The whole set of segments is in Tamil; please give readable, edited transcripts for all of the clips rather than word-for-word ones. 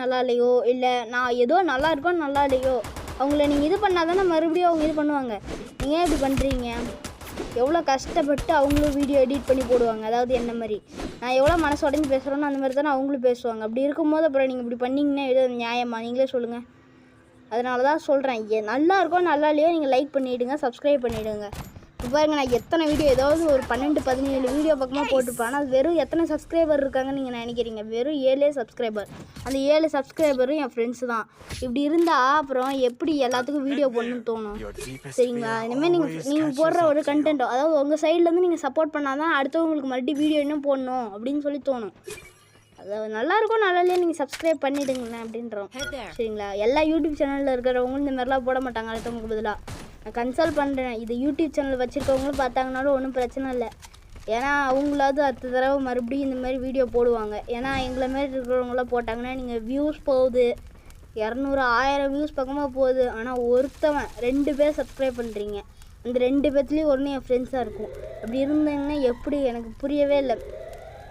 நல்லா இல்லையோ இல்லை நான் ஏதோ நல்லா இருக்கோ நல்லா இல்லையோ அவங்கள நீங்கள் இது பண்ணால் தானே மறுபடியும் அவங்க இது பண்ணுவாங்க. நீங்கள் ஏன் இப்படி பண்ணுறீங்க? எவ்வளோ கஷ்டப்பட்டு அவங்களும் வீடியோ எடிட் பண்ணி போடுவாங்க. அதாவது என்ன மாதிரி நான் எவ்வளோ மனசு உடஞ்சி பேசுகிறேன்னு அந்த மாதிரி தானே அவங்களும் பேசுவாங்க. அப்படி இருக்கும்போது அப்புறம் நீங்கள் இப்படி பண்ணிங்கன்னா எது நியாயமா? நீங்களே சொல்லுங்கள். அதனால தான் சொல்கிறேன், நல்லா இருக்கோ நல்லா இல்லையோ நீங்கள் லைக் பண்ணிவிடுங்க, சப்ஸ்கிரைப் பண்ணிவிடுங்க. இப்போ பாருங்க, நான் எத்தனை வீடியோ ஏதாவது ஒரு 12-17 வீடியோ பக்கமாக போட்டிருப்பேன். ஆனால் அது வெறும் எத்தனை சப்ஸ்கிரைபர் இருக்காங்கன்னு நீங்கள் நினைக்கிறீங்க? வெறும் 7 சப்ஸ்கிரைபர். அந்த 7 சப்ஸ்கிரைபரும் என் ஃப்ரெண்ட்ஸு தான். இப்படி இருந்தால் அப்புறம் எப்படி எல்லாத்துக்கும் வீடியோ போடணும்னு தோணும்? சரிங்களா? இனிமேல் நீங்கள் போடுற ஒரு கண்டென்ட்டோ அதாவது உங்கள் சைட்லேருந்து நீங்கள் சப்போர்ட் பண்ணால் தான் அடுத்தவங்களுக்கு மறுபடியும் வீடியோ இன்னும் போடணும் அப்படின்னு சொல்லி தோணும். அதாவது நல்லாயிருக்கும் நல்லா இல்லையா நீங்கள் சப்ஸ்கிரைப் பண்ணிவிடுங்கண்ணே அப்படின்றோம். சரிங்களா? எல்லா யூடியூப் சேனலில் இருக்கிறவங்களும் இந்த மாதிரிலாம் போட மாட்டாங்க. அடுத்தவங்களுக்கு பதிலாக நான் கன்சல்ட் பண்ணுறேன். இது யூடியூப் சேனல் வச்சுருக்கவங்களும் பார்த்தாங்கனாலும் ஒன்றும் பிரச்சனை இல்லை. ஏன்னா அவங்களாவது அடுத்த தடவை மறுபடியும் இந்த மாதிரி வீடியோ போடுவாங்க. ஏன்னா எங்களை மாரி இருக்கிறவங்களாம் போட்டாங்கன்னா நீங்கள் வியூஸ் போகுது 200-1000 வியூஸ் பக்கமாக போகுது. ஆனால் ஒருத்தவன் 2 பேர் சப்ஸ்கிரைப் பண்ணுறீங்க. அந்த 2 பேர்த்துலேயும் ஒன்று என் ஃப்ரெண்ட்ஸாக இருக்கும். அப்படி இருந்தீங்கன்னா எப்படி? எனக்கு புரியவே இல்லை.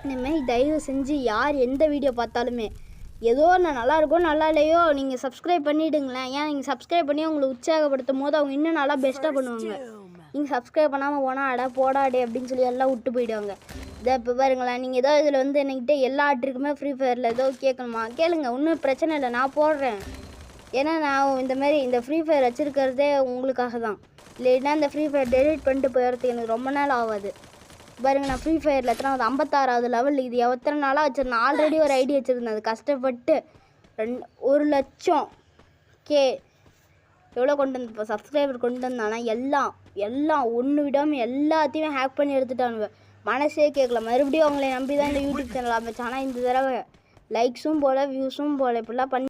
இந்தமாரி தயவு செஞ்சு யார் எந்த வீடியோ பார்த்தாலுமே ஏதோ நான் நல்லா இருக்கோ நல்லா இல்லையோ நீங்கள் சப்ஸ்கிரைப் பண்ணிவிடுங்களேன். ஏன் நீங்கள் சப்ஸ்கிரைப் பண்ணி அவங்களை உற்சாகப்படுத்தும் போது அவங்க இன்னும் நல்லா பெஸ்ட்டாக பண்ணுவாங்க. நீங்கள் சப்ஸ்கிரைப் பண்ணாமல் போனால் போடாடே அப்படின்னு சொல்லி எல்லாம் விட்டு போயிடுவாங்க. இதை இப்போ பாருங்களேன், நீங்கள் ஏதோ இதில் வந்து என்கிட்ட எல்லா ஆட்ருக்குமே ஃப்ரீ ஃபயரில் ஏதோ கேட்கணுமா கேளுங்க, ஒன்றும் பிரச்சனை இல்லை, நான் போடுறேன். ஏன்னா நான் இந்த மாதிரி இந்த ஃப்ரீ ஃபயர் வச்சுருக்கிறதே உங்களுக்காக தான். இல்லைன்னா இந்த ஃப்ரீ ஃபயர் டெலிட் பண்ணிட்டு போயிடுறதுக்கு எனக்கு ரொம்ப நாள் ஆகாது. பாருங்க, நான் ஃப்ரீ ஃபயரில் எத்தனை 56வது லெவல். இது எத்தனை நாளாக வச்சுருந்தேன்? ஆல்ரெடி ஒரு ஐடி வச்சுருந்தேன். அது கஷ்டப்பட்டு 1,00,000 எவ்வளோ கொண்டு வந்து இப்போ சப்ஸ்கிரைபர் கொண்டு வந்தானா எல்லாம் ஒன்று விடாமல் எல்லாத்தையுமே ஹேக் பண்ணி எடுத்துட்டானுங்க. மனசே கேட்கல. மறுபடியும் அவங்கள நம்பி தான் இந்த யூடியூப் சேனல் ஆரம்பிச்சு. ஆனால் இந்த தடவை லைக்ஸும் போல வியூஸும் போல இப்படிலாம் பண்ணி